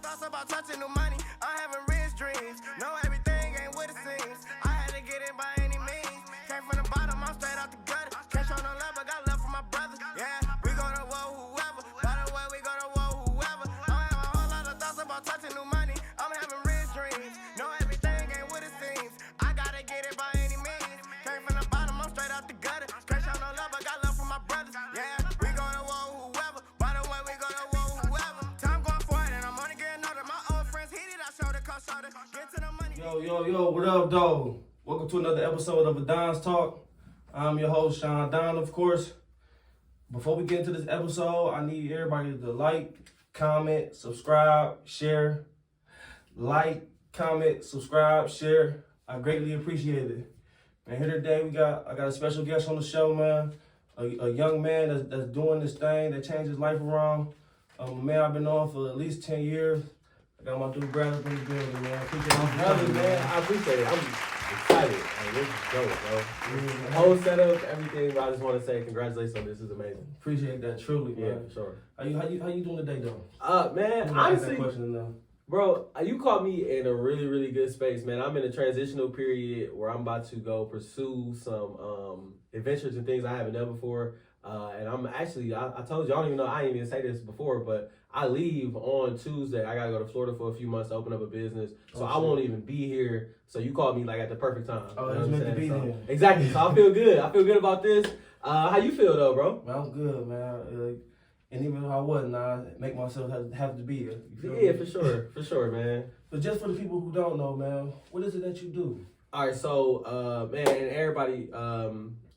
thoughts about touching new money. I'm having rich dreams. Know everything ain't what it seems. I had to get in by any means. Came from the bottom, I'm straight out the gutter. Can't show no love, but got love for my brothers. Yeah, we gonna war whoever. By the way, we gonna war whoever. I have a whole lot of thoughts about touching new money. I'm having rich dreams. Know everything ain't what it seems. I gotta get it by any means. Came from the bottom, I'm straight out the gutter. Can't show no love, but got love for my brothers. Yeah, we gonna war whoever. By the way, we gonna war whoever. Time going forward, and I'm only getting older. My old friends heated, I shoulder, cost shoulder. Get to the money. Yo, what up, dog? Welcome to another episode of A Don's Talk. I'm your host, ShawnDon, of course. Before we get into this episode, I need everybody to like, comment, subscribe, share. Like, comment, subscribe, share. I greatly appreciate it. And here today, I got a special guest on the show, man. A young man that's doing this thing, that changed his life around. A man I've been on for at least 10 years. I got my dude Brad up in the building, man. I appreciate my brother, man. I appreciate it. I'm excited. Like, this is dope, bro. The whole setup, everything. I just want to say congratulations on this. Is amazing. Appreciate that, truly, man. Yeah, for sure. How you doing today, though? Man, honestly, bro, you caught me in a really, really good space, man. I'm in a transitional period where I'm about to go pursue some adventures and things I haven't done before. And I'm actually, I told you, I don't even know, I didn't even say this before, but I leave on Tuesday. I got to go to Florida for a few months to open up a business. So I won't even be here. So you called me like at the perfect time. Oh, it's meant to be here. Exactly. So I feel good. I feel good about this. How you feel though, bro? Man, I'm good, man. And even if I wasn't, I make myself have to be here. Yeah, for sure, man. But just for the people who don't know, man, what is it that you do? All right, so man, and everybody,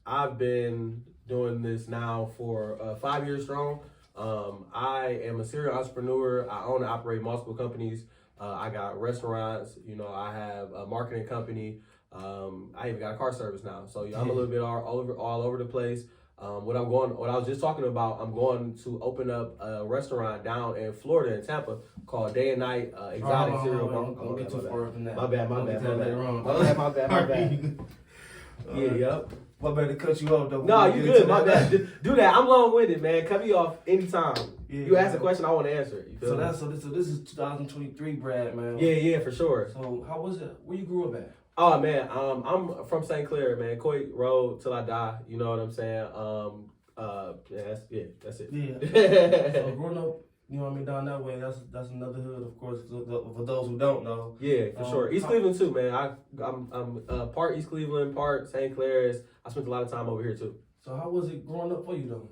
I've been doing this now for 5 years strong. I am a serial entrepreneur. I own and operate multiple companies. I got restaurants. You know, I have a marketing company. I even got a car service now. So I'm a little bit all over the place. What I was just talking about, I'm going to open up a restaurant down in Florida in Tampa called Day and Night Exotic Cereal Bar. Don't get too far from that. My bad. My bad. Yeah, yep. Well, I better cut you off though. No, you good. My bad. Do that. I'm long-winded, man. Cut me off anytime. Yeah, you ask a question, I want to answer it. You feel me? So this is 2023, Brad, man. Yeah, for sure. So how was it? Where you grew up at? Oh man, I'm from St. Clair, man. Coit Road till I die. You know what I'm saying? That's it. Yeah. So growing up, you know what I mean, down that way, that's another hood, of course, for those who don't know. Yeah, for sure. East Cleveland too, man. I'm part East Cleveland, part St. Clair's. I spent a lot of time over here too. So how was it growing up for you though?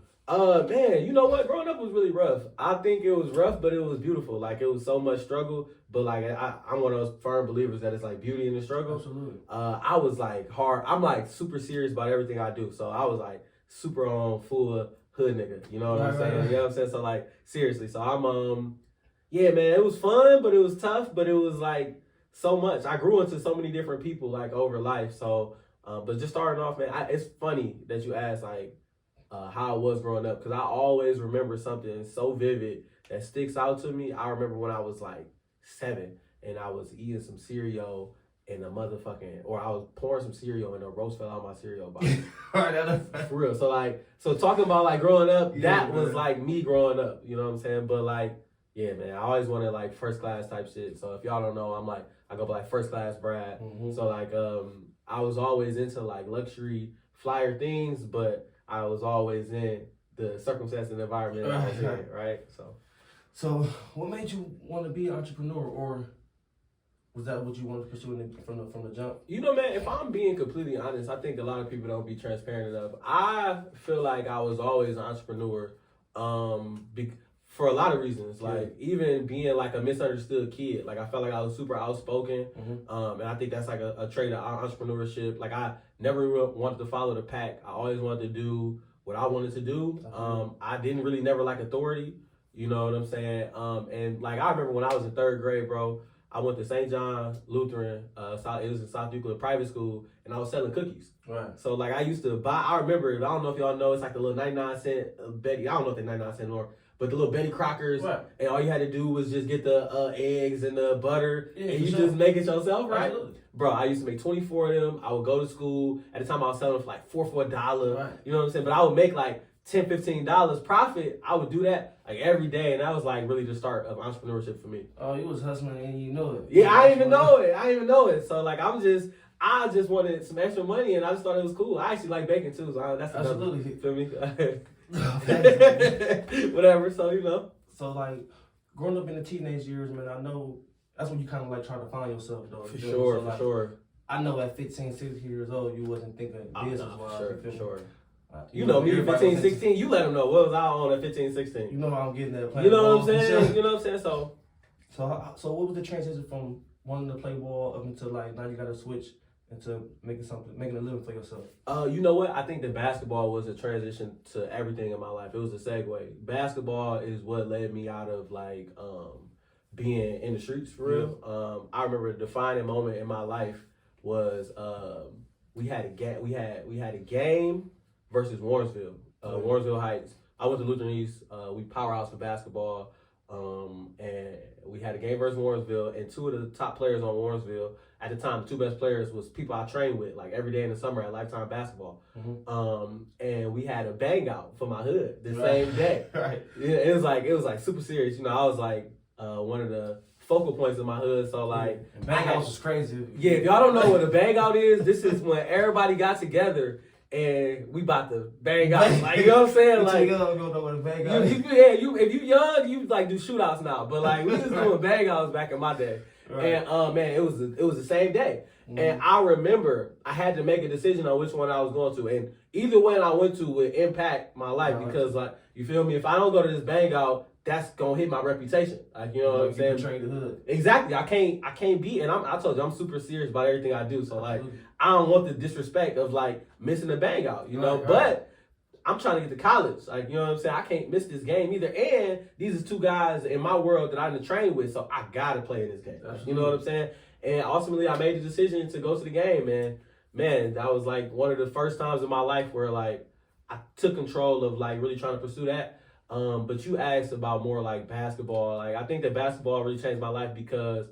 Man, you know what? Growing up was really rough. I think it was rough, but it was beautiful. Like, it was so much struggle, but like, I'm one of those firm believers that it's like beauty in the struggle. Absolutely. I was like I'm like super serious about everything I do. So I was like super on full hood nigga. You know what I'm saying? Right. You know what I'm saying? So like, seriously. So I'm, yeah, man, it was fun, but it was tough, but it was like so much. I grew into so many different people like over life. So, but just starting off, man, it's funny that you asked like, how I was growing up, because I always remember something so vivid that sticks out to me. I remember when I was like 7 and I was eating some cereal and I was pouring some cereal and a roast fell out my cereal box. For real. So talking about like growing up, that was like me growing up, you know what I'm saying? But like, yeah, man, I always wanted like first class type shit. So if y'all don't know, I go by like first class Brad. Mm-hmm. So like, I was always into like luxury flyer things, but I was always in the circumstance and environment I was in, right? So what made you want to be an entrepreneur, or was that what you wanted to pursue from the jump? You know, man, if I'm being completely honest, I think a lot of people don't be transparent enough. I feel like I was always an entrepreneur for a lot of reasons. Like, even being like a misunderstood kid, like I felt like I was super outspoken. Mm-hmm. And I think that's like a trait of entrepreneurship. Like, I never wanted to follow the pack. I always wanted to do what I wanted to do. I didn't really never like authority. You know what I'm saying? And like, I remember when I was in 3rd grade, bro, I went to St. John Lutheran, it was in South Euclid private school, and I was selling cookies. Right. So like, I used to buy, I remember, I don't know if y'all know, it's like the little 99-cent Betty, I don't know if they're 99 cents or, but the little Betty Crockers, right. And all you had to do was just get the eggs and the butter, and you just make it yourself, right? Absolutely. Bro, I used to make 24 of them. I would go to school. At the time, I was selling them for like $4 for $1. Right. You know what I'm saying? But I would make like $10, $15 profit, I would do that like every day. And that was like really the start of entrepreneurship for me. Oh, you was hustling and you know it. Yeah, I didn't even know it. I didn't even know it. So like I just wanted some extra money and I just thought it was cool. I actually like baking too. So that's absolutely. Feel me? Whatever. So, you know. So like growing up in the teenage years, man, I know that's when you kind of like try to find yourself though. For sure, so, like, for sure. I know at 15, 16 years old, you wasn't thinking business-wise. For sure. You know me, 15, 16, you let them know what was I on at 15, 16. You know how I'm getting that. You know what I'm saying? You know what I'm saying? So what was the transition from wanting to play ball up until like now you got to switch into making a living for yourself? You know what? I think that basketball was a transition to everything in my life. It was a segue. Basketball is what led me out of like being in the streets for real. I remember the defining moment in my life was we had a game versus Warrensville, Warrensville Heights. I went to Lutheran East. We powerhouse for basketball, and we had a game versus Warrensville. And two of the top players on Warrensville at the time, the two best players was people I trained with, like every day in the summer at Lifetime Basketball. And we had a bang out for my hood the same day. Right. It was like super serious. You know, I was like one of the focal points in my hood. So like bang outs is crazy. Yeah, if y'all don't know what a bang out is, this is when everybody got together and we about to bang out. Like, you know what I'm saying? Like, you don't know what a bang out is. If you young, you like do shootouts now. But like we was doing bang outs back in my day. Right. And man, it was the same day. And I remember I had to make a decision on which one I was going to. And either one I went to would impact my life because like, you feel me? If I don't go to this bang out, that's gonna hit my reputation. Like, you know what I'm saying? Betray the hood. Exactly. I can't be, and I told you I'm super serious about everything I do. So like, I don't want the disrespect of like missing a bang out, you know. Right. But I'm trying to get to college. Like, you know what I'm saying? I can't miss this game either. And these are two guys in my world that I didn't train with, so I gotta play in this game. Absolutely. You know what I'm saying? And ultimately, I made the decision to go to the game. And man, that was like one of the first times in my life where like I took control of like really trying to pursue that. But you asked about more like basketball. Like, I think that basketball really changed my life because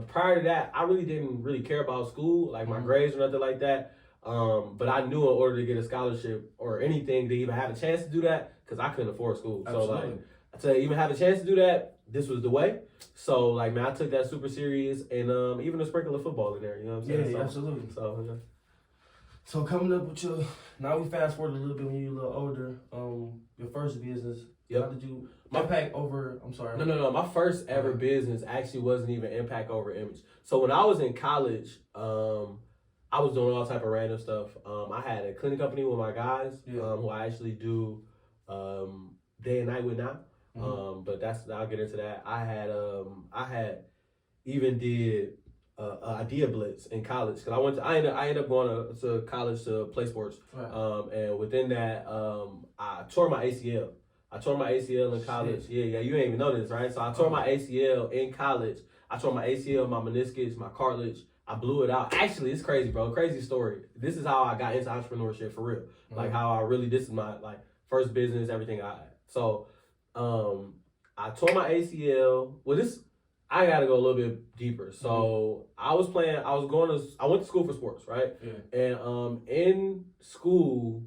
prior to that, I really didn't really care about school, like my grades or nothing like that. But I knew in order to get a scholarship or anything to even have a chance to do that, because I couldn't afford school. Absolutely. So like, to even have a chance to do that, this was the way. So like, man, I took that super serious, and even a sprinkle of football in there. You know what I'm saying? Yeah, absolutely. So coming up with now we fast forward a little bit when you're a little older. Your first business. Yep. How did you impact over? I'm sorry. No. My first ever business actually wasn't even impact over image. So when I was in college, I was doing all type of random stuff. I had a cleaning company with my guys, who I actually do day and night with now. But I'll get into that. I had even did idea blitz in college because I ended up going to college to play sports. Right. And within that, I tore my ACL. I tore my ACL in college. Shit. Yeah, you ain't even know this, right? So I tore my ACL in college. I tore my ACL, my meniscus, my cartilage. I blew it out. Actually, it's crazy, bro. Crazy story. This is how I got into entrepreneurship for real. Like how I really, this is my like first business, everything I had. So I tore my ACL. Well, I gotta go a little bit deeper. So I went to school for sports, right? Yeah. And in school,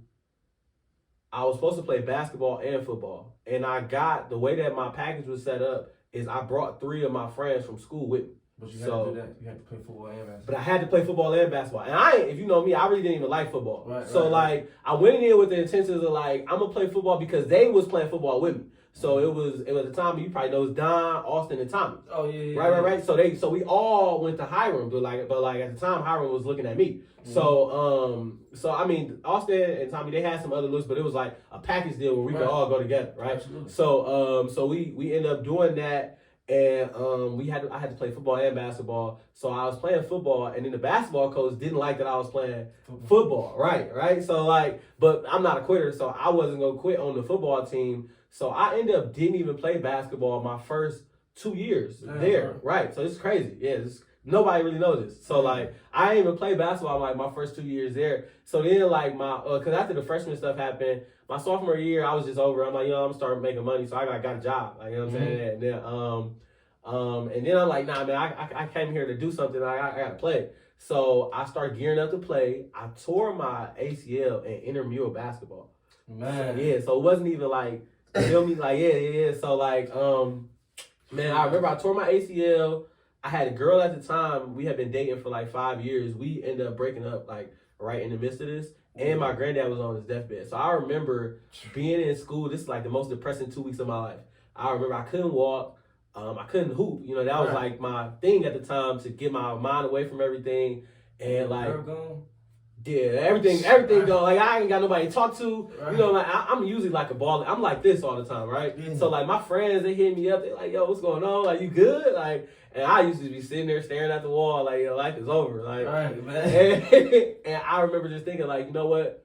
I was supposed to play basketball and football. And the way that my package was set up is I brought 3 of my friends from school with me. But you had to do that. You had to play football and basketball. But I had to play football and basketball. And if you know me, I really didn't even like football. Right, I went in with the intentions of like, I'm gonna play football because they was playing football with me. So it was at the time, you probably know, it's Don, Austin, and Tommy. Oh yeah. Right. So we all went to Hiram, but at the time Hiram was looking at me. So I mean, Austin and Tommy, they had some other looks, but it was like a package deal where we could all go together, right? Absolutely. So we ended up doing that, and I had to play football and basketball. So I was playing football, and then the basketball coach didn't like that I was playing football. Right. So but I'm not a quitter, so I wasn't gonna quit on the football team. So I ended up didn't even play basketball my first 2 years there. Right. So it's crazy. Yeah. Nobody really knows this. So I didn't even play basketball my first 2 years there. So then cause after the freshman stuff happened, my sophomore year I was just over. I'm like, I'm gonna start making money. So I got a job. You know what I'm saying? And then I'm like, nah, man, I came here to do something. I gotta play. So I started gearing up to play. I tore my ACL in intramural basketball. Man. Yeah, so it wasn't even like, you feel me? Like, yeah. So like, man, I remember I tore my ACL. I had a girl at the time. We had been dating for like 5 years. We ended up breaking up like right in the midst of this. And my granddad was on his deathbed. So I remember being in school. This is like the most depressing 2 weeks of my life. I remember I couldn't walk. I couldn't hoop. You know, that was like my thing at the time to get my mind away from everything. And like, yeah, everything gone. Like I ain't got nobody to talk to. Right. You know, like I'm usually like a baller. I'm like this all the time, right? Mm-hmm. So like my friends, they hit me up. They like, yo, what's going on? Like, you good? Like, and I used to be sitting there staring at the wall, like, your life is over. Like, right, man. And I remember just thinking, like, you know what?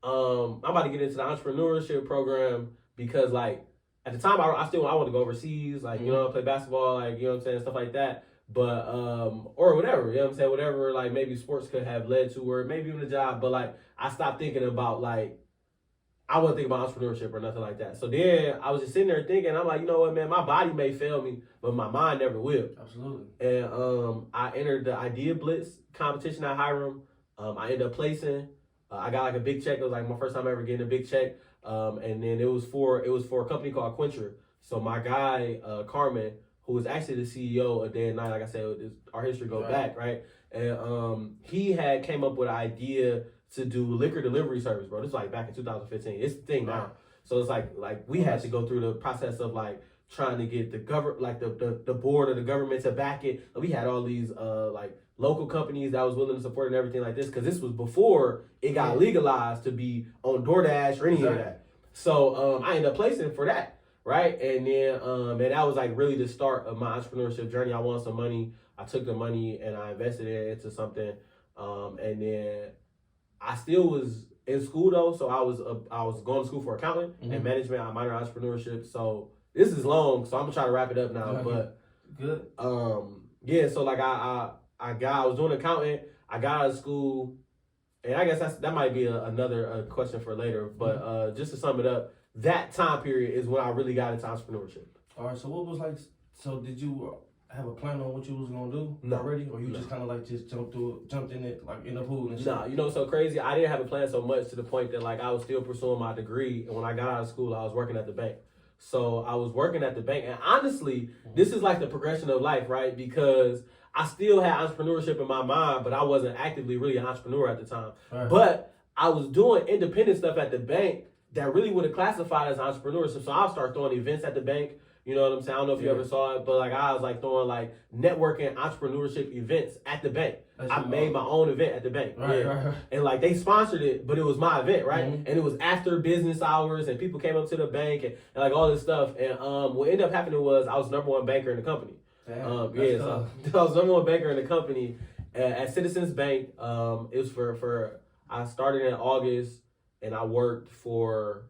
I'm about to get into the entrepreneurship program because, like, at the time I wanted to go overseas, like, you know, play basketball, like, you know what I'm saying, stuff like that. But or whatever, you know what I'm saying, whatever, like maybe sports could have led to, or maybe even a job. But like I stopped thinking about like I wasn't thinking about entrepreneurship or nothing like that. So then I was just sitting there thinking, I'm like, you know what, man, my body may fail me, but my mind never will. Absolutely. And I entered the Idea Blitz competition at Hiram. I ended up placing. I got like a big check. It was like my first time ever getting a big check. And then it was for a company called Quencher. So my guy Carmen, who was actually the CEO of Day and Night, like I said, our history goes back, right? And he had came up with an idea to do liquor delivery service, bro. This was like back in 2015. It's the thing now. So it's like we had to go through the process of like trying to get the the board of the government to back it. We had all these like local companies that was willing to support and everything like this, because this was before it got legalized to be on DoorDash or any of that. So I ended up placing for that. Right. And then and that was like really the start of my entrepreneurship journey. I wanted some money. I took the money and I invested it into something. And then I still was in school though. So I was going to school for accounting and management. I minor in entrepreneurship. So this is long, so I'm gonna try to wrap it up now. But good. Yeah, so like I was doing accounting, I got out of school, and I guess that might be another question for later. But just to sum it up, that time period is when I really got into entrepreneurship. All right, so what was like, so did you have a plan on what you was going to do already? Or you just kind of like just jumped in it, like in the pool and shit? Nah, you know, so crazy. I didn't have a plan so much to the point that like I was still pursuing my degree. And when I got out of school, I was working at the bank. So I was working at the bank. And honestly, this is like the progression of life, right? Because I still had entrepreneurship in my mind, but I wasn't actively really an entrepreneur at the time. Right. But I was doing independent stuff at the bank that really would have classified as entrepreneurship. So I'll start throwing events at the bank. You know what I'm saying? I don't know if you ever saw it, but like I was like throwing like networking entrepreneurship events at the bank. I made my own event at the bank. Right. And like they sponsored it, but it was my event, right? And it was after business hours and people came up to the bank and like all this stuff. And what ended up happening was I was #1 banker in the company. So I was #1 banker in the company at Citizens Bank. It was for I started in August. And I worked for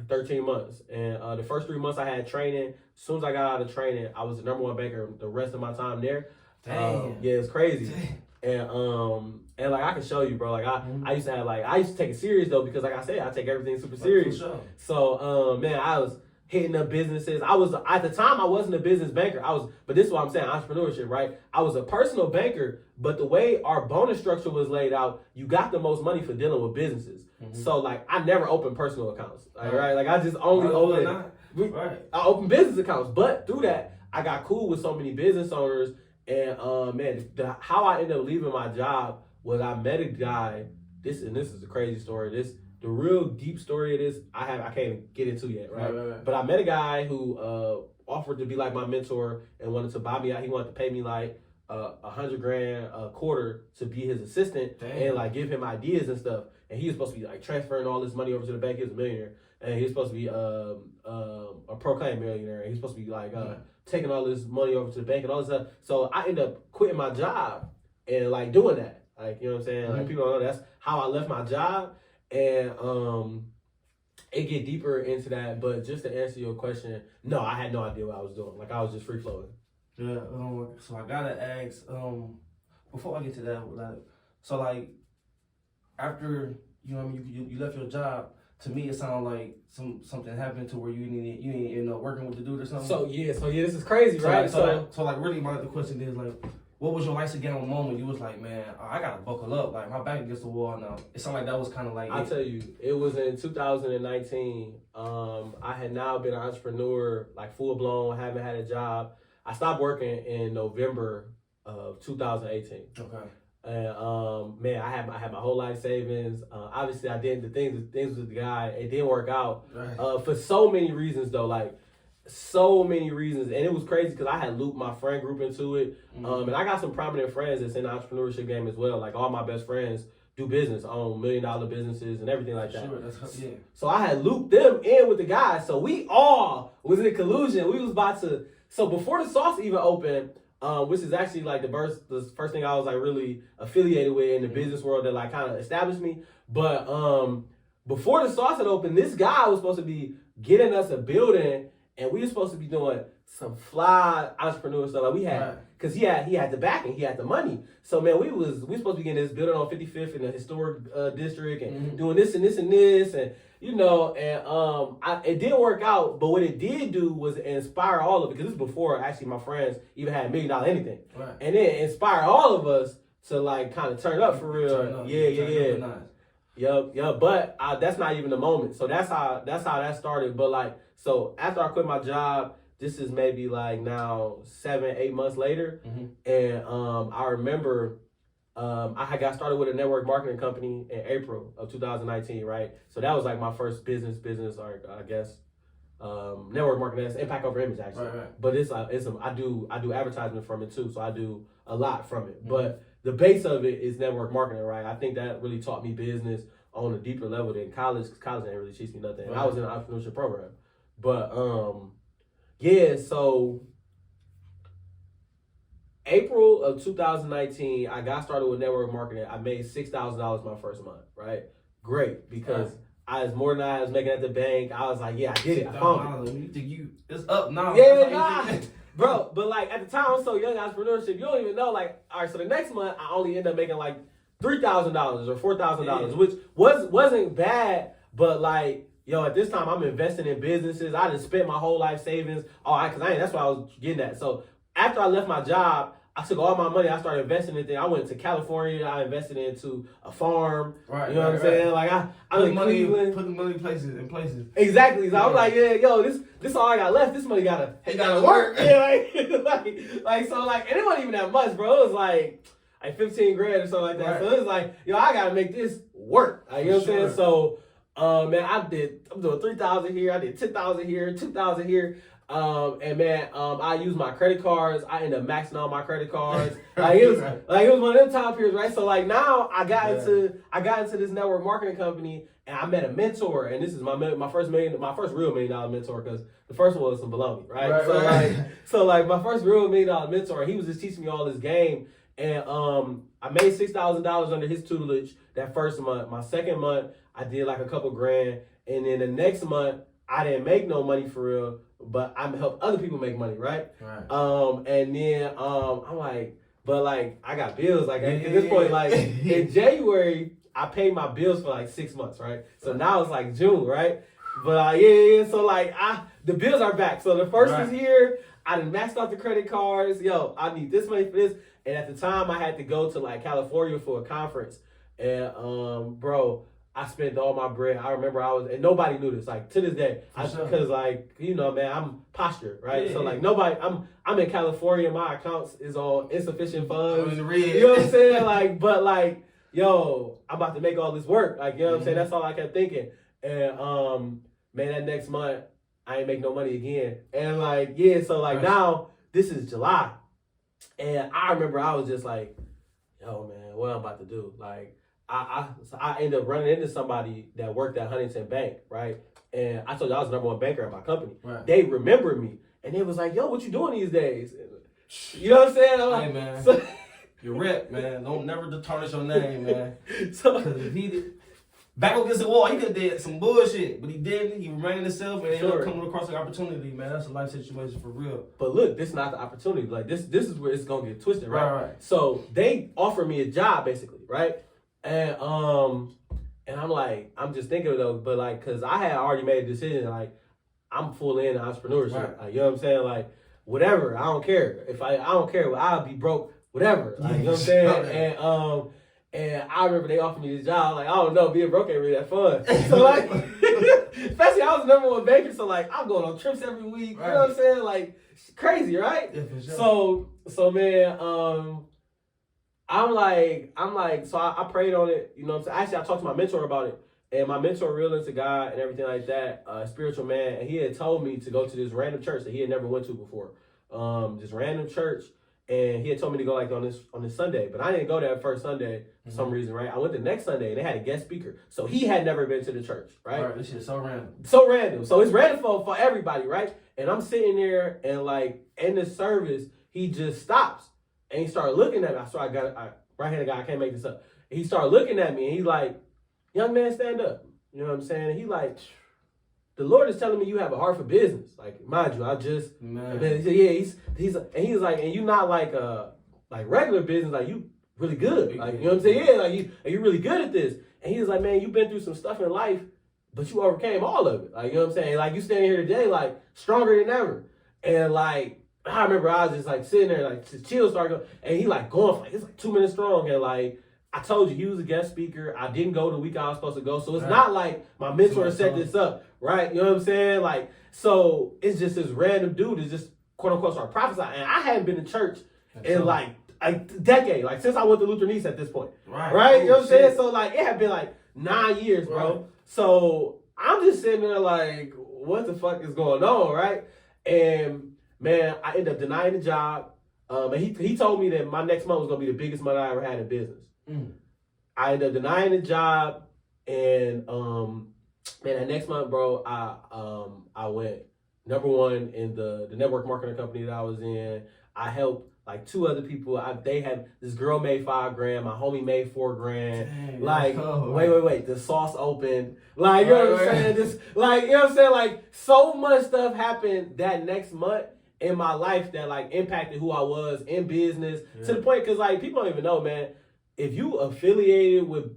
13 months. And the first 3 months I had training. As soon as I got out of training, I was the #1 banker the rest of my time there. Yeah, it's crazy. And like I can show you, bro. Like I used to have I used to take it serious though, because like I said, I take everything super serious. Sure. So man, I was hitting up businesses. I was at the time I wasn't a business banker. But this is what I'm saying, entrepreneurship, right? I was a personal banker, but the way our bonus structure was laid out, you got the most money for dealing with businesses. So like I never opened personal accounts, right? Like I just only I opened business accounts. But through that, I got cool with so many business owners, and man, how I ended up leaving my job was I met a guy. This is a crazy story. The real deep story of this I can't get into yet, right? But I met a guy who offered to be like my mentor and wanted to buy me out. He wanted to pay me like $100,000 a quarter to be his assistant and like give him ideas and stuff. And he was supposed to be like transferring all this money over to the bank. He was a millionaire, and he was supposed to be a proclaimed millionaire. And he was supposed to be like taking all this money over to the bank and all this stuff. So I ended up quitting my job and like doing that. Like, you know what I'm saying? Like people don't know that's how I left my job. And it get deeper into that. But just to answer your question, no, I had no idea what I was doing. Like I was just free flowing. Yeah. So I gotta ask. Before I get to that, so like. After you left your job, to me it sounded like something happened to where you ain't end up working with the dude or something. So yeah, this is crazy, right? So like really, the question is like, what was your lights again moment? You was like, man, I gotta buckle up. Like my back against the wall now. It sounded like that was kind of like. I'll tell you, it was in 2019. I had now been an entrepreneur, like full blown, haven't had a job. I stopped working in November of 2018. Okay. And man, I had my whole life savings. Obviously, I did the things with the guy. It didn't work out for so many reasons, though. Like so many reasons, and it was crazy because I had looped my friend group into it. And I got some prominent friends that's in the entrepreneurship game as well. Like all my best friends do business, own $1 million businesses and everything like that. Sure, So I had looped them in with the guys. So we all was in collusion. We was about to. So before the sauce even opened, which is actually like the first thing I was like really affiliated with in the business world that like kind of established me. But before the sauce had opened, this guy was supposed to be getting us a building, and we were supposed to be doing some fly entrepreneur stuff. Like we had, because he had the backing, he had the money. So man, we supposed to be getting this building on 55th in the historic district and doing this and this and this and. You know, and it didn't work out, but what it did do was inspire all of it, because this was before actually my friends even had $1 million anything. Right. And then inspire all of us to like kind of turn up for real. Yeah. But that's not even the moment. So that's how that started. But like, so after I quit my job, this is maybe like now 7-8 months later, and I remember. I had got started with a network marketing company in April of 2019, right? So that was like my first business, or I guess network marketing. That's impact over image, actually. Right. But I do advertisement from it too, so I do a lot from it. But the base of it is network marketing, right? I think that really taught me business on a deeper level than college. Because college didn't really teach me nothing. Right. I was in an entrepreneurship program, but yeah. So April of 2019, I got started with network marketing. I made $6,000 my first month, right? Great, because I was more than I was making at the bank. I was like, yeah, I did it. I found it. You think it's up now? Yeah, bro. But like at the time, I'm so young, entrepreneurship, you don't even know. Like, all right, so the next month, I only ended up making like $3,000 or $4,000, which wasn't bad, but like, yo, at this time, I'm investing in businesses. I just spent my whole life savings. That's what I was getting at. So after I left my job, I took all my money. I started investing in things. I went to California. I invested into a farm. Right. You know what I'm saying? Like I put money in places. Exactly. So I was like, yeah, yo, this all I got left. This money gotta work. Yeah, like so like, and it wasn't even that much, bro. It was like 15 grand or something like that. Right. So it was like, yo, I gotta make this work. Like, you know what I'm saying? So, man, I'm doing 3,000 here. I did 10,000 here, 2,000 here. And man, I used my credit cards. I ended up maxing out my credit cards. It was one of them time periods, right? So like now I got into this network marketing company, and I met a mentor, and this is my first real $1 million mentor, because the first one was some baloney, right? So my first real $1 million mentor, he was just teaching me all this game, and I made $6,000 under his tutelage that first month. My second month, I did like a couple grand, and then the next month, I didn't make no money for real, but I helped other people make money, right? And then I'm like, but like I got bills. Like at this point, like in January, I paid my bills for like 6 months, right? So now it's like June, right? But so like the bills are back. So the first is here. I done maxed out the credit cards. Yo, I need this money for this. And at the time, I had to go to like California for a conference, and bro, I spent all my bread. I remember and nobody knew this, like to this day, because like, you know, man, I'm postured, right? Yeah, so like nobody, I'm in California. My accounts is all insufficient funds. You know what I'm saying? Like, but like, yo, I'm about to make all this work. Like, you know what I'm saying? That's all I kept thinking. And man, that next month, I ain't make no money again. And like, yeah, so like now this is July, and I remember I was just like, yo, man, what I'm about to do? Like, I ended up running into somebody that worked at Huntington Bank, right? And I told you I was the #1 banker at my company. Right. They remembered me, and they was like, yo, what you doing these days? You know what I'm saying? I'm like, hey, man, so, your rep, man. Don't never tarnish your name, man. So, because if he did, back against the wall, he could have did some bullshit, but he didn't. He remained himself, and ended up coming across an opportunity, man. That's a life situation for real. But look, this is not the opportunity. Like, this is where it's going to get twisted, right? So they offered me a job, basically, right? And I'm like, I'm just thinking though, but like, cause I had already made a decision, like, I'm full in entrepreneurship. Like, you know what I'm saying? Like, whatever, I don't care. I don't care. I'll be broke whatever. Like, you know what I'm saying? And I remember they offered me this job. Like, I don't know, being broke ain't really that fun. So like, especially I was the #1 banker, so like I'm going on trips every week. Right. You know what I'm saying? Like, crazy, right? Yeah, for sure. So man, I'm like, so I prayed on it. You know what I'm saying? Actually, I talked to my mentor about it. And my mentor real into God and everything like that, spiritual man, and he had told me to go to this random church that he had never went to before. This random church, and he had told me to go like on this Sunday, but I didn't go that first Sunday for some reason, right? I went the next Sunday and they had a guest speaker. So he had never been to the church, right? Right, this shit is so random. So random. So it's random for everybody, right? And I'm sitting there and like in the service, he just stops and he started looking at me. I right-handed guy, I can't make this up. He started looking at me and he's like, young man, stand up. You know what I'm saying? And he like, the Lord is telling me you have a heart for business. Like, mind you, I just, man. He said, yeah, he's like, and you not like regular business, like you really good. Like, you know what I'm saying? Yeah, like you really good at this. And he was like, man, you've been through some stuff in life, but you overcame all of it. Like, you know what I'm saying? Like, you standing here today, like, stronger than ever. And like, I remember I was just like sitting there, like, the chills started going, and he like going for like, it's like 2 minutes strong, and like, I told you, he was a guest speaker. I didn't go the week I was supposed to go. So it's not like my mentor set this up, right? You know what I'm saying? Like, so it's just this random dude is just, quote unquote, started prophesying. And I hadn't been to church in like a decade, like since I went to Lutheran East at this point. Right? You know what I'm saying? So like, it had been like 9 years, bro. Right. So I'm just sitting there like, what the fuck is going on, right? And man, I ended up denying the job. And he told me that my next month was going to be the biggest month I ever had in business. I ended up denying the job, and man, that next month, bro, I went #1 in the network marketing company that I was in. I helped like 2 other people. They had this girl made $5,000, my homie made $4,000. Dang, like, wait, the sauce opened. Like, you know what I'm saying? This, like, you know what I'm saying? Like, so much stuff happened that next month in my life that like impacted who I was in business to the point, because like people don't even know, man. If you affiliated with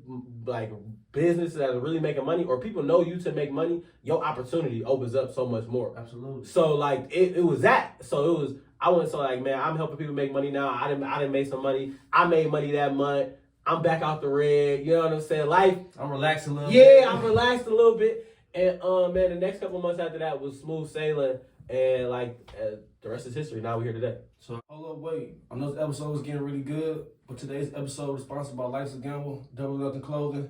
like businesses that are really making money, or people know you to make money, your opportunity opens up so much more. Absolutely. So like it was that. So it was, I went so like, man, I'm helping people make money now. I didn't make some money. I made money that month. I'm back out the red. You know what I'm saying? Life. I'm relaxed a little bit. Yeah, I'm relaxed a little bit. And man, the next couple months after that was smooth sailing, and like the rest is history. Now we're here today. So hold up, wait. I know this episode is getting really good, but today's episode is sponsored by Life's a Gamble, Double Nothing Clothing.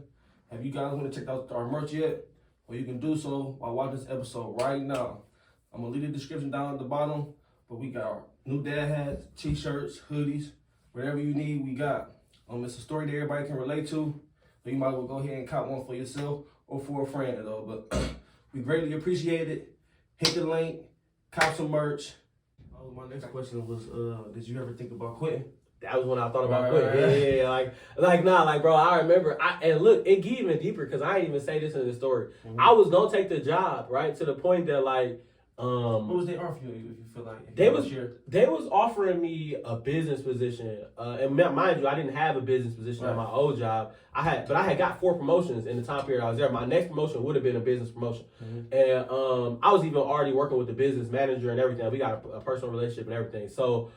Have you guys want to check out our merch yet? Well, you can do so while watching this episode right now. I'm gonna leave the description down at the bottom, but we got our new dad hats, t-shirts, hoodies, whatever you need, we got. It's a story that everybody can relate to, so you might as well go ahead and cop one for yourself or for a friend though. But we greatly appreciate it. Hit the link, cop some merch. My next question was, did you ever think about quitting? That was when I thought about quitting. Yeah. Like, bro, I remember, and look, it get even deeper, because I didn't even say this in the story. I was going to take the job, right, to the point that, like, what was they offering you, if you feel like? They was offering me a business position, and mind you, I didn't have a business position at my old job. I had got 4 promotions in the time period I was there. My next promotion would have been a business promotion, and I was even already working with the business manager and everything. We got a personal relationship and everything. So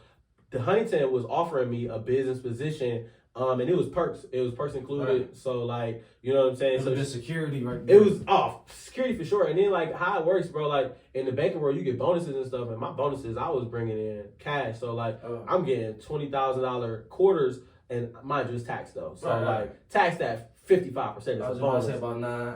the Huntington was offering me a business position. And it was perks. It was perks included. Right. So like, you know what I'm saying? It was security right there. It was security for sure. And then like how it works, bro, like in the banking world, you get bonuses and stuff. And my bonuses, I was bringing in cash. So like I'm getting $20,000 quarters, and mind you, it's tax though. So like tax that 55%. I was about to say about 9.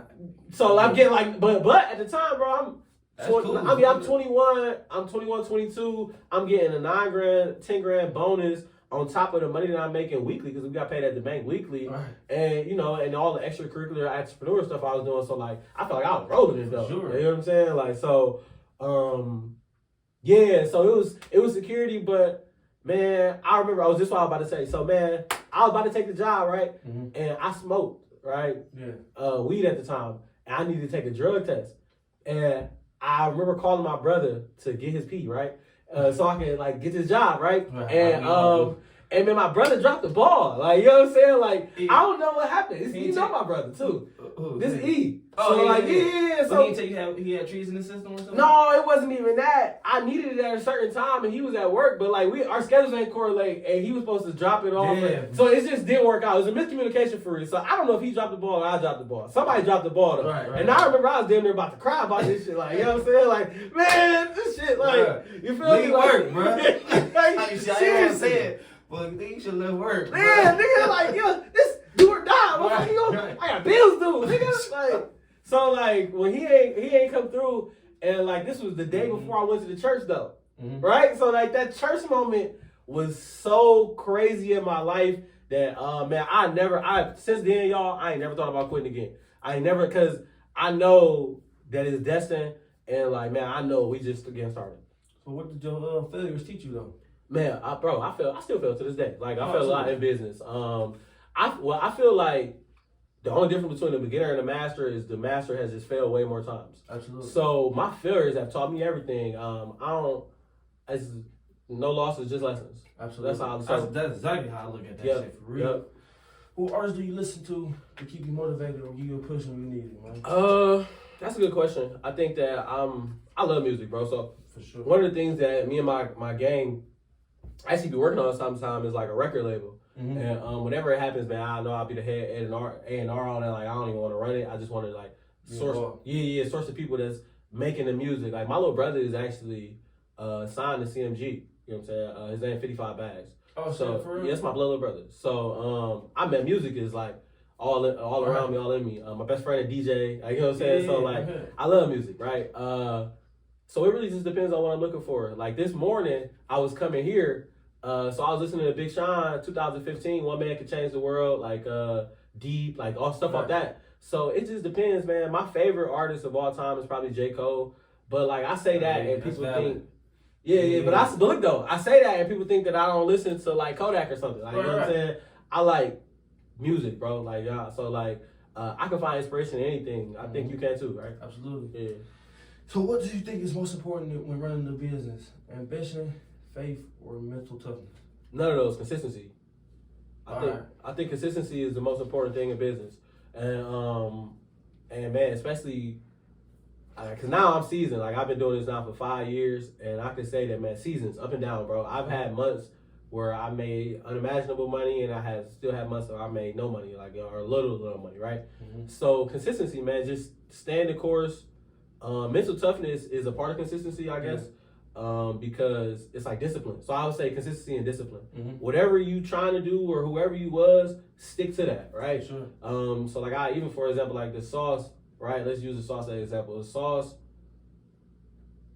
So I'm getting like, but at the time, bro, I'm 21. I'm 21, 22. I'm getting a $9,000, $10,000 bonus on top of the money that I'm making weekly, because we got paid at the bank weekly, and you know, and all the extracurricular entrepreneur stuff I was doing. So like, I felt like I was rolling it though. Sure. You know what I'm saying? Like, so, yeah. So it was security, but man, I remember this is what I was about to say. So man, I was about to take the job, right? And I smoked, right? Yeah. Weed at the time, and I needed to take a drug test, and I remember calling my brother to get his pee, right? So I can like get this job, right? And then my brother dropped the ball. Like, you know what I'm saying? Like, I don't know what happened. You know my brother, too. This is E. Oh, so, yeah. So he didn't tell you he had trees in the system or something? No, it wasn't even that. I needed it at a certain time, and he was at work. But, like, our schedules ain't correlate, and he was supposed to drop it off. Yeah. So, it just didn't work out. It was a miscommunication for me. So, I don't know if he dropped the ball or I dropped the ball. Somebody dropped the ball, though. Right, and I remember I was damn near about to cry about this shit. Like, you know what I'm saying? Like, man, this shit, like, you feel me? Work, bro. Like, seriously. Well, you should let work. Man, nigga, like, yo, this do or die. Right. I got bills due, nigga. Like, so, like, when he ain't come through, and, like, this was the day before I went to the church, though. Right? So, like, that church moment was so crazy in my life that, man, since then, y'all, I ain't never thought about quitting again. I ain't never, because I know that it's destined, and, like, man, I know we just getting started. So, what did your failures teach you, though? Man, I still fail to this day. Like, I fail a lot in business. I feel like the only difference between the beginner and the master is the master has just failed way more times. Absolutely. So my failures have taught me everything. No losses, just lessons. Absolutely. That's exactly how I look at that shit, for real. Yep. Who artists do you listen to keep you motivated or give you a push when you need it, man? That's a good question. I think that I love music, bro. So for sure, one of the things that me and my gang actually be working on sometimes is like a record label. And whenever it happens, man, I know I'll be the head A&R on it. Like, I don't even want to run it. I just want to, like, source the people that's making the music. Like, my little brother is actually signed to CMG. You know what I'm saying? His name 55 Bags. Oh, so for real? Yeah, that's my little brother. So I mean, music is like all around me, all in me. My best friend a DJ. Like, you know what I'm saying? So like, I love music, right? So it really just depends on what I'm looking for. Like, this morning, I was coming here. So I was listening to Big Sean, 2015, One Man Could Change the World, like Deep, like all stuff like that. So it just depends, man. My favorite artist of all time is probably J. Cole. But like, I say that and people think, but look though, I say that and people think that I don't listen to like Kodak or something. Like, you know what I'm saying? I like music, bro. Like, so like, I can find inspiration in anything. I think you can too, right? Absolutely. Yeah. So what do you think is most important when running the business? Ambition, faith, or mental toughness? None of those. Consistency. I think consistency is the most important thing in business, and man, especially because now I'm seasoned. Like, I've been doing this now for 5 years, and I can say that, man, seasons up and down, bro. I've had months where I made unimaginable money, and I still had months where I made no money, like, or little money, right? So consistency, man, just stay in the course. Mental toughness is a part of consistency, I guess. Because it's like discipline. So I would say consistency and discipline. Whatever you trying to do or whoever you was, stick to that, right? Sure. So like, even for example, like the sauce, right? Let's use the sauce as an example. The sauce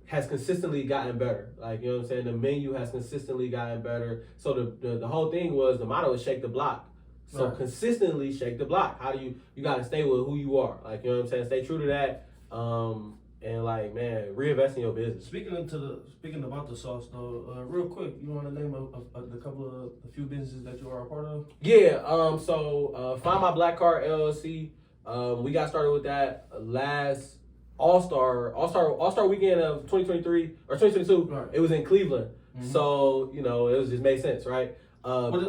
has consistently gotten better. Like, you know what I'm saying? The menu has consistently gotten better. So the whole thing was, the motto is shake the block. So consistently shake the block. How do you got to stay with who you are. Like, you know what I'm saying? Stay true to that. And like, man, reinvest in your business. Speaking about the sauce though, real quick, you want to name a few businesses that you are a part of? Yeah. So Find My Black Card LLC. We got started with that last All-Star weekend of 2023 or 2022. Right. It was in Cleveland. So, you know, it was just made sense, right? What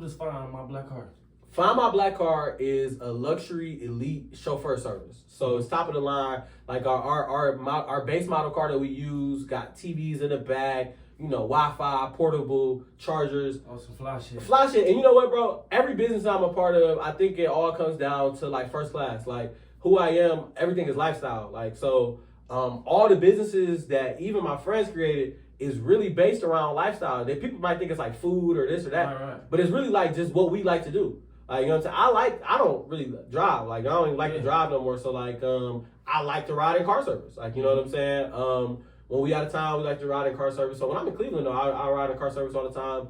is Find My Black Card? Find My Black Card is a luxury elite chauffeur service. So it's top of the line. Like, our base model car that we use got TVs in the back, you know, Wi-Fi, portable chargers. Oh, some fly shit. Fly shit. And you know what, bro? Every business I'm a part of, I think it all comes down to like FirstClass. Like, who I am, everything is lifestyle. Like, so all the businesses that even my friends created is really based around lifestyle. That people might think it's like food or this or that, right. But it's really like just what we like to do. Like, you know what I'm saying? I don't really drive. Like, I don't even like to drive no more. So, like, I like to ride in car service. Like, you know what I'm saying? When we out of town, we like to ride in car service. So when I'm in Cleveland, though, I ride in car service all the time.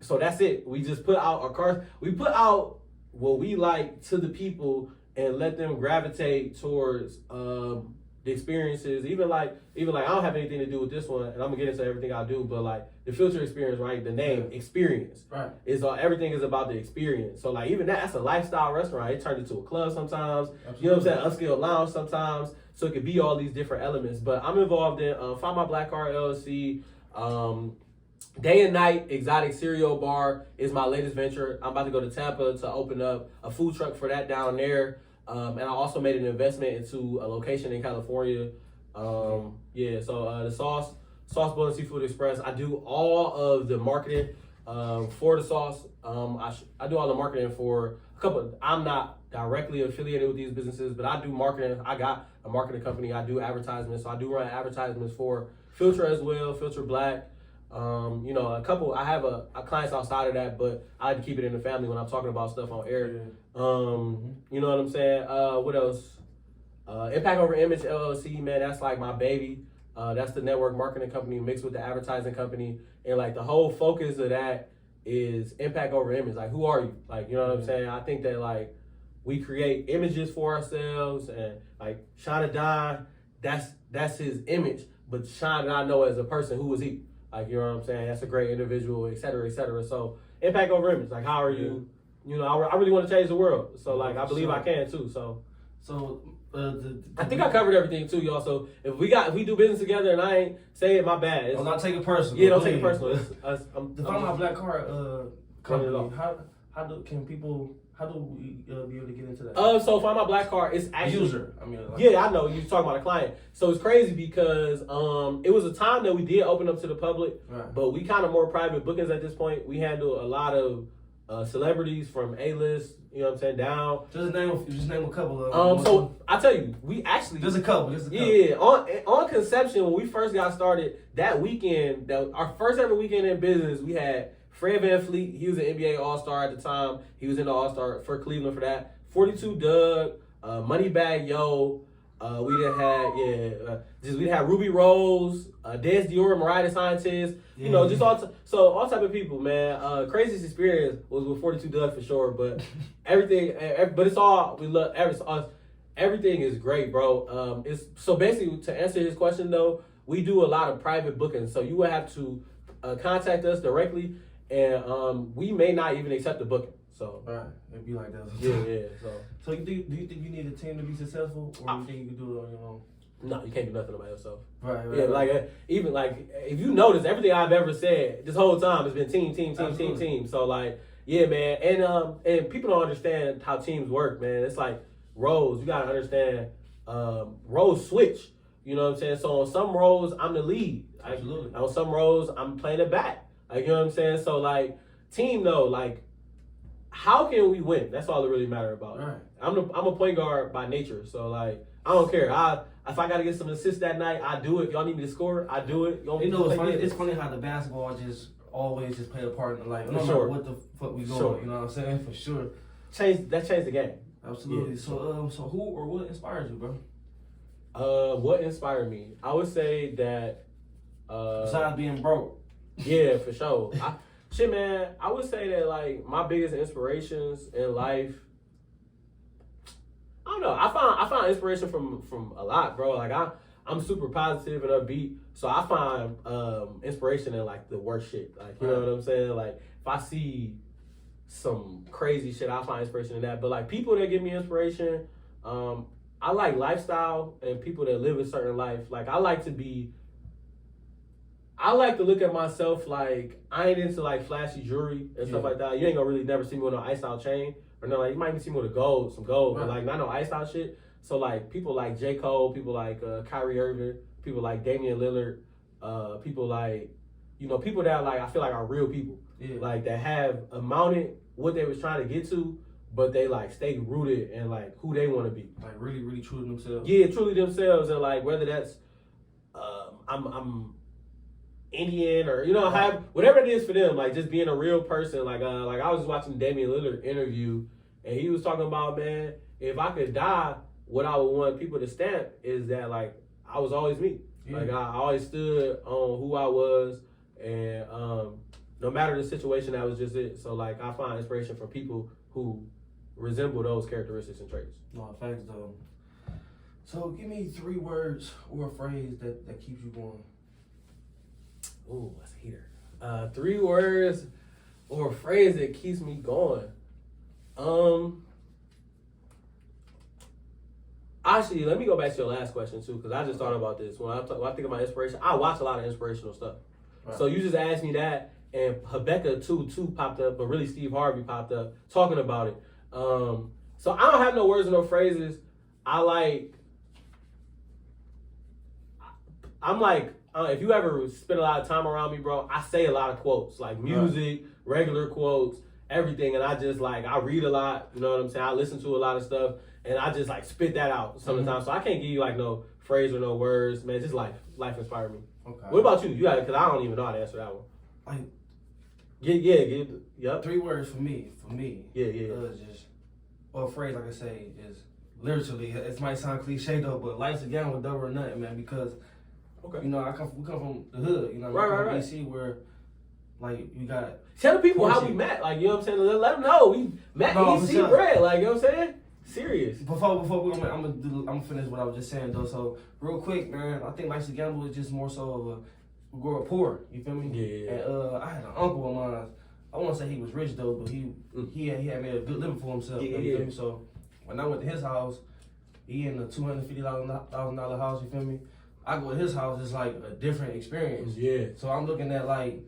So that's it. We just put out our cars. We put out what we like to the people and let them gravitate towards the experiences. Even like I don't have anything to do with this one, and I'm gonna get into everything I do. But like the filter experience, right? The name experience, right? Is everything is about the experience. So like even that's a lifestyle restaurant. It turned into a club sometimes. Absolutely. You know what I'm saying? Upscale lounge sometimes. So it could be all these different elements. But I'm involved in Find My Black Card LLC. Day and Night Exotic Cereal Bar is my latest venture. I'm about to go to Tampa to open up a food truck for that down there. And I also made an investment into a location in California. The Sauce Bowl and Seafood Express. I do all of the marketing for the sauce. I do all the marketing for a couple. I'm not directly affiliated with these businesses, but I do marketing. I got a marketing company. I do advertisements, so I do run advertisements for Filter as well, Filter Black. A couple. I have a clients outside of that, but I like to keep it in the family when I'm talking about stuff on air. You know what I'm saying? What else? Impact Over Image LLC, man, that's like my baby. That's the network marketing company mixed with the advertising company, and like the whole focus of that is impact over image. Like, who are you? Like, you know what I'm saying? I think that like we create images for ourselves, and like ShawnDon, that's his image. But Sean, I know as a person, who is he? Like, you know what I'm saying? That's a great individual, et cetera, et cetera. So impact over image. Like, how are you? You know, I really want to change the world. So like, I believe I can too. So I think I covered everything too, y'all. So if we do business together and I ain't say it, my bad. I'm not taking it personal. Yeah, don't take it personal. Define my black card company. How do we be able to get into that? So Find My Black Card, it's actually user. I mean, like, yeah, I know you're talking about a client. So it's crazy because it was a time that we did open up to the public, right. But we kind of more private bookings at this point. We handle a lot of celebrities from A-list, you know what I'm saying, down. Just name a couple of them. So I tell you, we actually Just a couple. Yeah, on Conception, when we first got started, that weekend, our first ever weekend in business, we had Fred VanVleet. He was an NBA All-Star at the time. He was in the All-Star for Cleveland for that. 42 Doug, Moneybag Yo. We had Ruby Rose, Des Dior, Mariah the Scientist. You know, just all type of people, man. Craziest experience was with 42 Doug for sure, but but it's all we love. Everything is great, bro. So basically, to answer his question though, we do a lot of private bookings. So you would have to contact us directly, and we may not even accept the booking. So right, it'd be like that. Yeah. So do you think you need a team to be successful, or do you think you can do it on your own? No, you can't do nothing by yourself. Right. Yeah, like even like if you notice, everything I've ever said this whole time has been team. So like, yeah, man, and people don't understand how teams work, man. It's like roles. You gotta understand roles switch. You know what I'm saying? So on some roles, I'm the lead. Absolutely. On some roles, I'm playing the back. Like, you know what I'm saying? So like, team though, like, how can we win? That's all it really matters about. Right. I'm a point guard by nature, so like I don't care. If I gotta get some assists that night, I do it. Y'all need me to score, I do it. It's funny how the basketball just always just play a part in life. No matter what the fuck we going, you know what I'm saying? For sure. Changed the game. Absolutely. Yeah. So who or what inspires you, bro? What inspired me? I would say that besides being broke. Yeah, for sure. Shit, man, I would say that like my biggest inspirations in life, I don't know. I find inspiration from a lot, bro. Like I'm super positive and upbeat, so I find inspiration in like the worst shit. Like, you know what I'm saying? Like if I see some crazy shit, I find inspiration in that. But like people that give me inspiration, I like lifestyle and people that live a certain life. Like I like to look at myself like I ain't into like flashy jewelry and stuff like that. You ain't gonna really never see me with no iced out chain. Or no, like you might even see me with some gold, but like not no iced out shit. So like people like J. Cole, people like Kyrie Irving, people like Damian Lillard, people like, you know, people that like I feel like are real people. Yeah. Like that have amounted what they was trying to get to, but they like stay rooted in like who they want to be. Like really, really true to themselves. Yeah, truly themselves, and like whether that's I'm Indian or, you know, have whatever it is for them, like just being a real person. Like I was just watching Damian Lillard interview, and he was talking about, man, if I could die, what I would want people to stamp is that like I was always me. Yeah. Like I always stood on who I was, and no matter the situation, that was just it. So like I find inspiration from people who resemble those characteristics and traits. No, thanks though. So give me 3 words or a phrase that keeps you going. Ooh, that's a heater. 3 words or a phrase that keeps me going. Actually, let me go back to your last question too, because I just thought about this. When I think about inspiration, I watch a lot of inspirational stuff. Right. So you just asked me that, and Habakkuk too popped up, but really Steve Harvey popped up talking about it. So I don't have no words or no phrases. I'm like, if you ever spend a lot of time around me, bro, I say a lot of quotes, like music, regular quotes, everything. And I just like, I read a lot, you know what I'm saying? I listen to a lot of stuff, and I just like spit that out sometimes. So I can't give you like no phrase or no words, man. Just life. Life inspired me. Okay. What about you? You got it, because I don't even know how to answer that one. Like, Yep. 3 words for me. Yeah. Well, a phrase, like I say, is literally, it might sound cliche though, but life's a gamble, double or nothing, man, because, you know, we come from the hood, you know, right. DC where, like, you got... Tell the people how we met, like, you know what I'm saying? Let them know. We met EC Bread, like, you know what I'm saying? Serious. Before I'm gonna finish what I was just saying though. So real quick, man, I think life's a gamble is just more so of we grew up poor. You feel me? Yeah. And I had an uncle of mine. I won't say he was rich though, but he had made a good living for himself. Yeah. You feel me? So when I went to his house, he in a $250,000 house. You feel me? I go to his house, it's like a different experience. Yeah. So I'm looking at like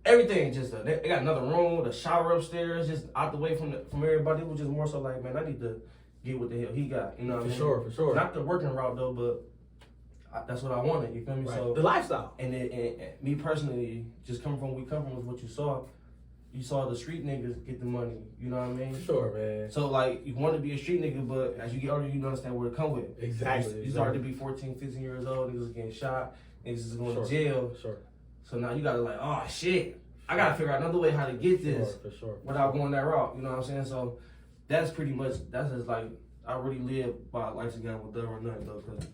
everything, just they got another room, the shower upstairs, just out the way from everybody. It was just more so like, man, I need to get what the hell he got. You know what I mean? For sure. Not the working route though, but that's what I wanted. You feel me? Right. So the lifestyle. And me personally, just coming from where we come from was what you saw. You saw the street niggas get the money. You know what I mean? For sure, man. So like, you want to be a street nigga, but as you get older, you don't understand where it come with. Exactly. You start to be 14, 15 years old. Niggas getting shot. Niggas is going to jail. Sure. So now you gotta like, oh shit, I gotta figure out another way how to get this for sure. without going that route. You know what I'm saying? So that's pretty much, that's just like, I really live by life's a gamble, double or nothing though. Cause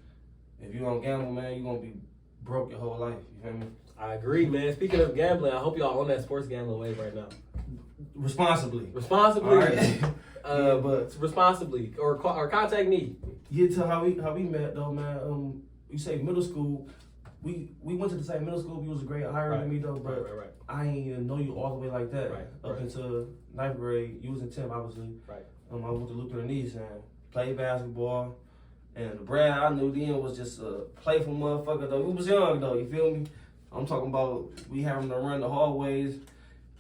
if you don't gamble, man, you gonna be broke your whole life. You feel me? I agree, man. Speaking of gambling, I hope y'all on that sports gambling wave right now. Responsibly. All right. But responsibly or contact me. Yeah, to how we met though, man. You say middle school. We went to the same middle school. You was a grade higher than me though, but right. I ain't even know you all the way like that. Right. Up until 9th grade, you was in 10th, obviously. Right. I went to Lutheran East and played basketball. And Brad, I knew then was just a playful motherfucker though. We was young though. You feel me? I'm talking about we having to run the hallways.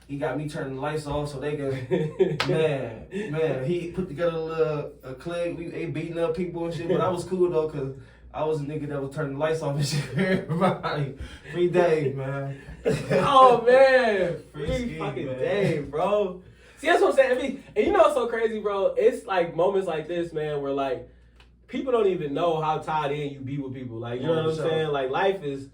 He got me turning the lights off so they could, man. He put together a clique. We ain't beating up people and shit, but I was cool though, cause I was a nigga that was turning the lights off and shit for everybody. Free Dave, man. Oh man, Free fucking man. Dave, bro. See, that's what I'm saying. I mean, and you know what's so crazy, bro? It's like moments like this, man, where like people don't even know how tied in you be with people. Like, you know what I'm saying? Like, life is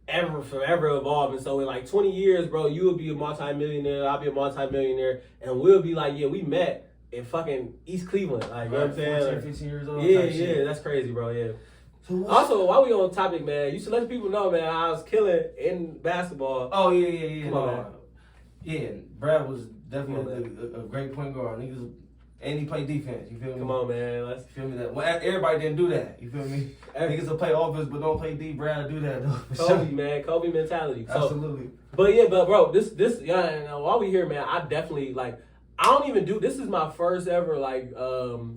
forever evolving. So in like 20 years, bro, you will be a multi-millionaire, I'll be a multi-millionaire, and we'll be like, yeah, we met in fucking East Cleveland. Like, you know what I'm saying? 14, 15 years old. Yeah, that's crazy, bro, yeah. So also, while we on topic, man, you should let people know, man, I was killing in basketball. Oh, yeah. Come on, man. Yeah, Brad was definitely a great point guard. Niggas, and he played defense, you feel me? Come on, man. You feel me? That well, everybody didn't do that, you feel me? Niggas will play offense but don't play D. Brad do that though. Kobe, man. Kobe mentality. So, absolutely. But yeah, bro, this while we here, man, I definitely like, I don't even do, this is my first ever like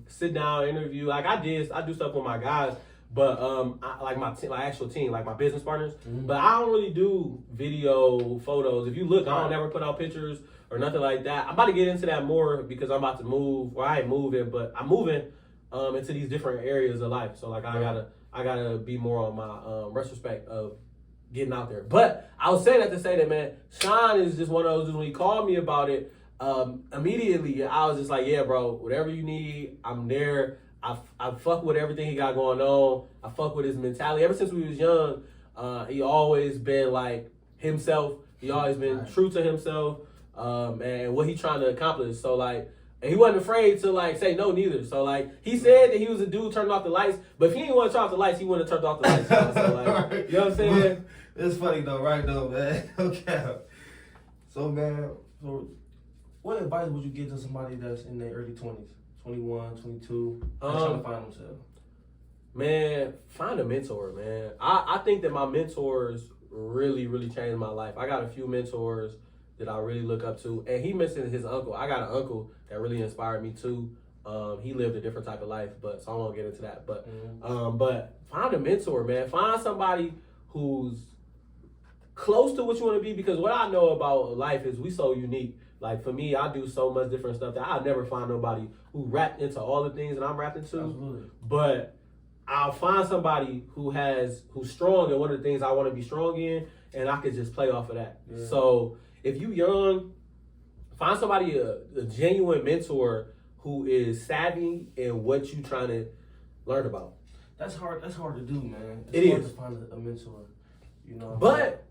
sit down interview. Like I do stuff with my guys, but I, like my actual team, like my business partners. Mm-hmm. But I don't really do video, photos. If you look, I don't ever put out pictures or nothing like that. I'm about to get into that more because I'm about to move. Well, I ain't moving, but I'm moving into these different areas of life. So like I gotta be more on my retrospect of getting out there. But I was saying that to say that, man, Sean is just one of those dudes. When he called me about it, immediately I was just like, yeah, bro, whatever you need, I'm there. I fuck with everything he got going on. I fuck with his mentality. Ever since we was young, he always been like himself. He always been true to himself, and what he trying to accomplish. So like, and he wasn't afraid to like say no neither. So like, he said that he was a dude turning off the lights, but if he didn't want to turn off the lights, he wouldn't have turned off the lights. So like, you know what I'm saying? It's funny though, right though, man. Okay. So man, what advice would you give to somebody that's in their early 20s? 21, 22, trying to find themselves? Man, find a mentor, man. I think that my mentors really, really changed my life. I got a few mentors that I really look up to. And he mentioned his uncle. I got an uncle that really inspired me too. He lived a different type of life, so I won't get into that. But but find a mentor, man. Find somebody who's close to what you want to be, because what I know about life is we so unique. Like for me, I do so much different stuff that I'll never find nobody who rapped into all the things that I'm rapped into. Absolutely. But I'll find somebody who's strong in one of the things I want to be strong in, and I could just play off of that. Yeah. So if you young, find somebody, a genuine mentor who is savvy in what you trying to learn about. That's hard to do, man. It's hard is. to find a mentor, you know. But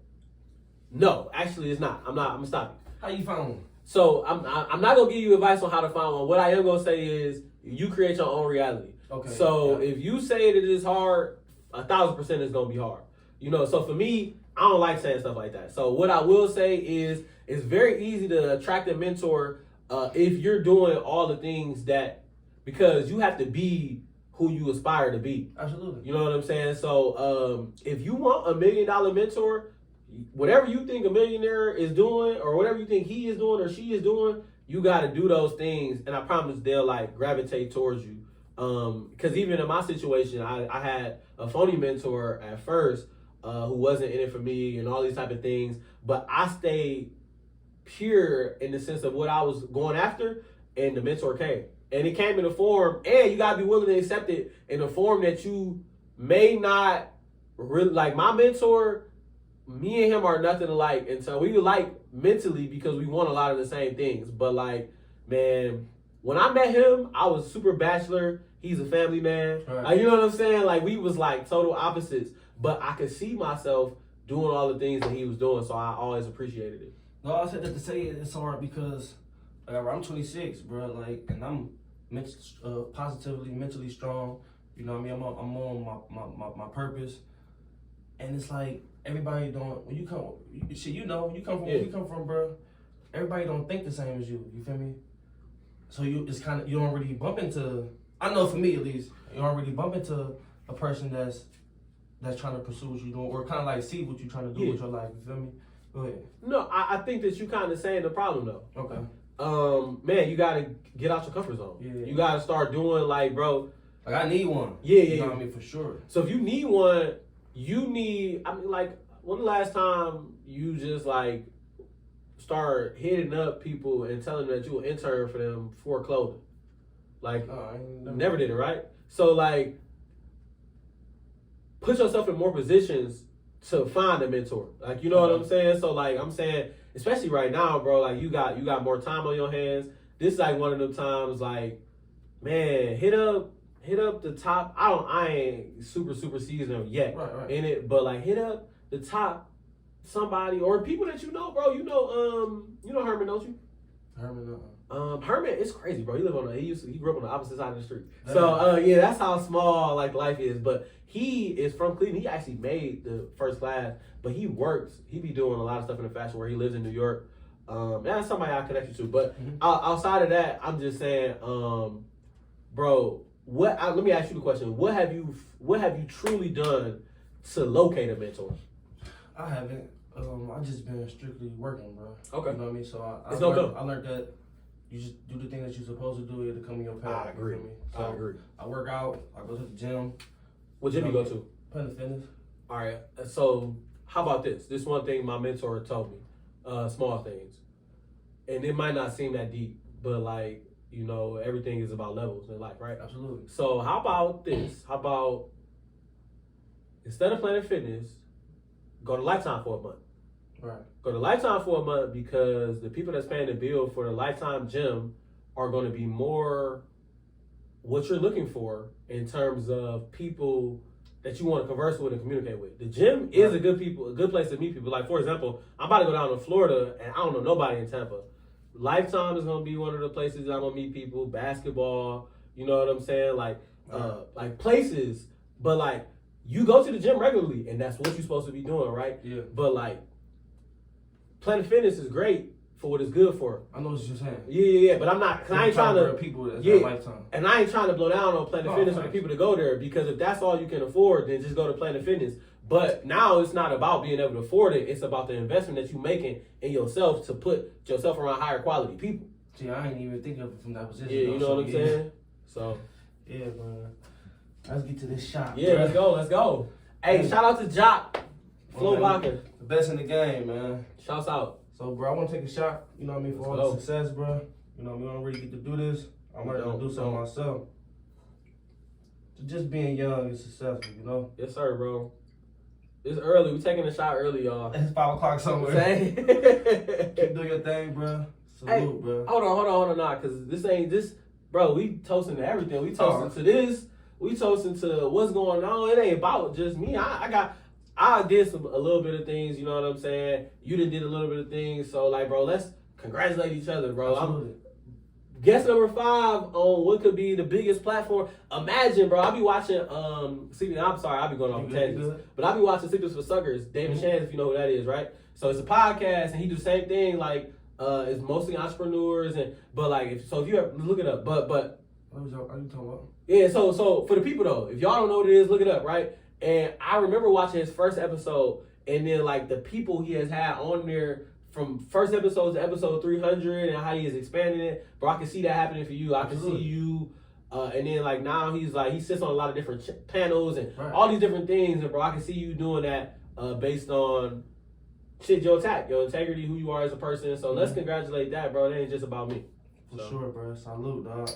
no, actually, it's not. I'm gonna stop you. How you found one? So I'm not gonna give you advice on how to find one. What I am gonna say is you create your own reality. Okay. So if you say that it is hard, 1,000% is gonna be hard. You know. So for me, I don't like saying stuff like that. So what I will say is it's very easy to attract a mentor if you're doing all the things that, because you have to be who you aspire to be. Absolutely. You know what I'm saying? So if you want $1 million mentor, whatever you think a millionaire is doing, or whatever you think he is doing or she is doing, you got to do those things, and I promise they'll like gravitate towards you. Because even in my situation, I had a phony mentor at first who wasn't in it for me and all these type of things, but I stayed pure in the sense of what I was going after, and the mentor came. And it came in a form, and you gotta be willing to accept it in a form that you may not really like. My mentor, me and him are nothing alike, and so we like mentally because we want a lot of the same things. But like, man, when I met him, I was super bachelor. He's a family man. Right. You know what I'm saying? Like we was like total opposites, but I could see myself doing all the things that he was doing, so I always appreciated it. No, I said that to say it's hard because I'm 26, bro. Like, and I'm positively mentally strong. You know what I mean? I'm on my purpose, and it's like everybody don't. When you come, you know, when you come from where you come from, bro. Everybody don't think the same as you. You feel me? So it's kind of, you don't really bump into. I know for me at least, you don't really bump into a person that's trying to pursue what you're doing, or kind of like see what you're trying to do with your life. You feel me? Go ahead. No, I think that you kind of saying the problem though. Okay. Man, you gotta get out your comfort zone. Yeah. You gotta start doing like, bro. Like I need one. Yeah, you know what I mean, for sure. So if you need one, I mean, like, when the last time you just like start hitting up people and telling them that you will intern for them for clothing? Like, never did it, right? So like, put yourself in more positions to find a mentor. Like, you know what I'm saying? So like, I'm saying, especially right now, bro, like you got more time on your hands. This is like one of them times, like, man, hit up the top. I ain't super seasoned yet in it, but like hit up the top somebody or people that you know, bro. You know Herman, don't you? Herman, it's crazy, bro. He grew up on the opposite side of the street. So yeah, that's how small like life is. But he is from Cleveland. He actually made the FirstClass, but he works. He be doing a lot of stuff in the fashion where he lives in New York. That's somebody I connect you to. But outside of that, I'm just saying, bro. Let me ask you the question. What have you truly done to locate a mentor? I haven't. I just been strictly working, bro. Okay. You know what I mean? So I learned that you just do the thing that you're supposed to do. It'll come in your path. I agree. So I agree. I work out. I go to the gym. What gym you go to? Planet Fitness. All right. So how about this? This one thing my mentor told me. Small things, and it might not seem that deep, but like, you know, everything is about levels in life, right? Absolutely. So how about this? How about instead of Planet Fitness, go to Lifetime for a month. Right. Go to Lifetime for a month, because the people that's paying the bill for the Lifetime gym are going to be more what you're looking for in terms of people that you want to converse with and communicate with. The gym is a good place to meet people. Like, for example, I'm about to go down to Florida and I don't know nobody in Tampa. Lifetime is going to be one of the places I'm going to meet people. Basketball, you know what I'm saying? Like places, but like, you go to the gym regularly, and that's what you're supposed to be doing, right? Yeah. But like, Planet Fitness is great for what it's good for. I know what you're saying. Yeah. But I'm not, cause I ain't trying to people that's Lifetime. And I ain't trying to blow down on Planet Fitness for the people to go there, because if that's all you can afford, then just go to Planet Fitness. But now it's not about being able to afford it. It's about the investment that you're making in yourself to put yourself around higher quality people. See, I ain't even think of it from that position. Yeah, you know what I'm saying? So. Yeah, man. Let's get to this shot. Yeah, let's go. Hey, shout out to Jock Flow vodka. The best in the game, man. Shouts out. So, bro, I want to take a shot, you know what I mean, for all the success, bro. You know, we don't really get to do this. I'm ready to do something myself. So just being young and successful, you know? Yes, sir, bro. It's early. We taking a shot early, y'all. It's 5 o'clock somewhere. Keep doing your thing, bro. Salute, hey, bro. Hold on, nah, because this ain't this, bro. We toasting to everything. We toasting to this. We toasting to what's going on. It ain't about just me. I did a little bit of things. You know what I'm saying? You done did a little bit of things. So like, bro, let's congratulate each other, bro. Absolutely. Guest number 5 on what could be the biggest platform. Imagine, bro. I'll be watching. I'm sorry, I'll be going off tangents, but I'll be watching Sleepers for Suckers. David Shands, if you know who that is, right? So it's a podcast, and he do the same thing. Like, it's mostly entrepreneurs, but like, if you ever look it up, but. What are you talking about? Yeah, so for the people though, if y'all don't know what it is, look it up, right? And I remember watching his first episode, and then like the people he has had on there from first episode to episode 300, and how he is expanding it, bro. I can see that happening for you. I can see you, and then like now he sits on a lot of different panels and all these different things, and bro, I can see you doing that based on your integrity, who you are as a person. So let's congratulate that, bro. It ain't just about me. For sure, bro. Salute, dog.